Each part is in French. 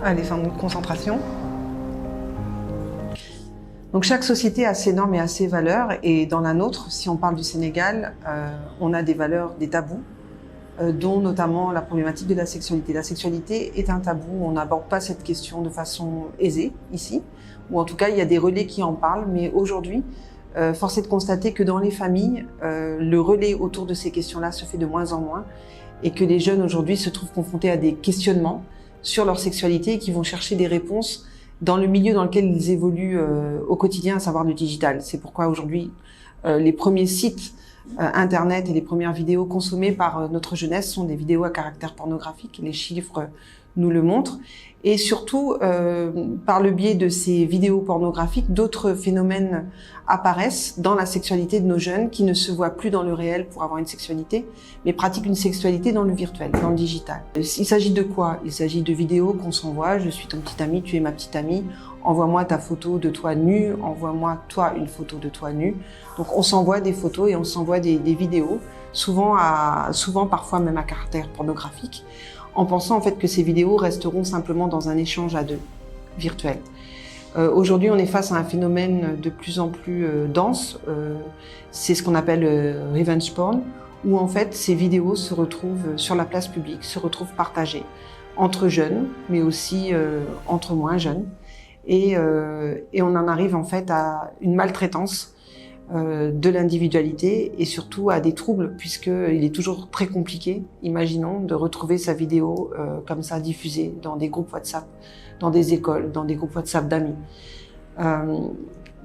Allez, sans concentration. Donc chaque société a ses normes et a ses valeurs, et dans la nôtre, si on parle du Sénégal, on a des valeurs, des tabous, dont notamment la problématique de la sexualité. La sexualité est un tabou, on n'aborde pas cette question de façon aisée ici, ou en tout cas il y a des relais qui en parlent, mais aujourd'hui, force est de constater que dans les familles, le relais autour de ces questions-là se fait de moins en moins, et que les jeunes aujourd'hui se trouvent confrontés à des questionnements sur leur sexualité et qui vont chercher des réponses dans le milieu dans lequel ils évoluent au quotidien, à savoir le digital. C'est pourquoi aujourd'hui, les premiers sites Internet et les premières vidéos consommées par notre jeunesse sont des vidéos à caractère pornographique. Les chiffres nous le montrent. Et surtout, par le biais de ces vidéos pornographiques, d'autres phénomènes apparaissent dans la sexualité de nos jeunes qui ne se voient plus dans le réel pour avoir une sexualité, mais pratiquent une sexualité dans le virtuel, dans le digital. Il s'agit de quoi? Il s'agit de vidéos qu'on s'envoie. Je suis ton petit ami, tu es ma petite amie. Envoie-moi ta photo de toi nu, envoie-moi toi une photo de toi nu. Donc on s'envoie des photos et on s'envoie des vidéos, souvent parfois même à caractère pornographique, en pensant en fait que ces vidéos resteront simplement dans un échange à deux, virtuel. Aujourd'hui, on est face à un phénomène de plus en plus dense, c'est ce qu'on appelle revenge porn, où en fait ces vidéos se retrouvent sur la place publique, se retrouvent partagées entre jeunes, mais aussi entre moins jeunes. Et on en arrive en fait à une maltraitance de l'individualité et surtout à des troubles, puisqu'il est toujours très compliqué, imaginons, de retrouver sa vidéo comme ça diffusée dans des groupes WhatsApp, dans des écoles, dans des groupes WhatsApp d'amis.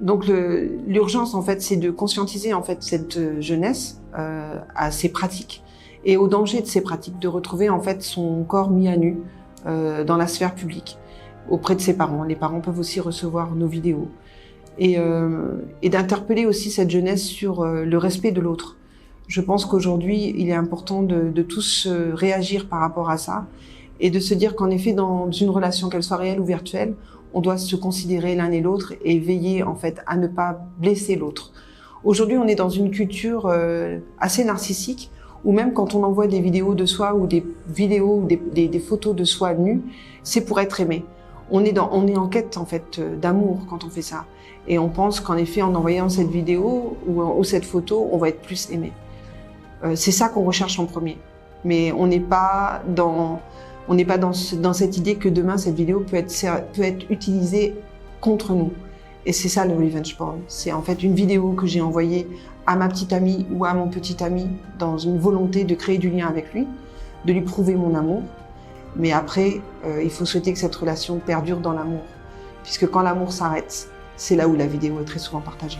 Donc l'urgence en fait, c'est de conscientiser en fait cette jeunesse à ces pratiques et au danger de ces pratiques, de retrouver en fait son corps mis à nu dans la sphère publique, auprès de ses parents. Les parents peuvent aussi recevoir nos vidéos. Et d'interpeller aussi cette jeunesse sur le respect de l'autre. Je pense qu'aujourd'hui, il est important de tous réagir par rapport à ça et de se dire qu'en effet, dans une relation, qu'elle soit réelle ou virtuelle, on doit se considérer l'un et l'autre et veiller en fait à ne pas blesser l'autre. Aujourd'hui, on est dans une culture assez narcissique où même quand on envoie des vidéos de soi ou des vidéos ou des photos de soi nues, c'est pour être aimé. On est en quête en fait d'amour quand on fait ça, et on pense qu'en effet en envoyant cette vidéo ou cette photo, on va être plus aimé. C'est ça qu'on recherche en premier, mais on n'est pas dans cette idée que demain cette vidéo peut être utilisée contre nous. Et c'est ça le revenge porn. C'est en fait une vidéo que j'ai envoyée à ma petite amie ou à mon petit ami dans une volonté de créer du lien avec lui, de lui prouver mon amour. Mais après, il faut souhaiter que cette relation perdure dans l'amour. Puisque quand l'amour s'arrête, c'est là où la vidéo est très souvent partagée.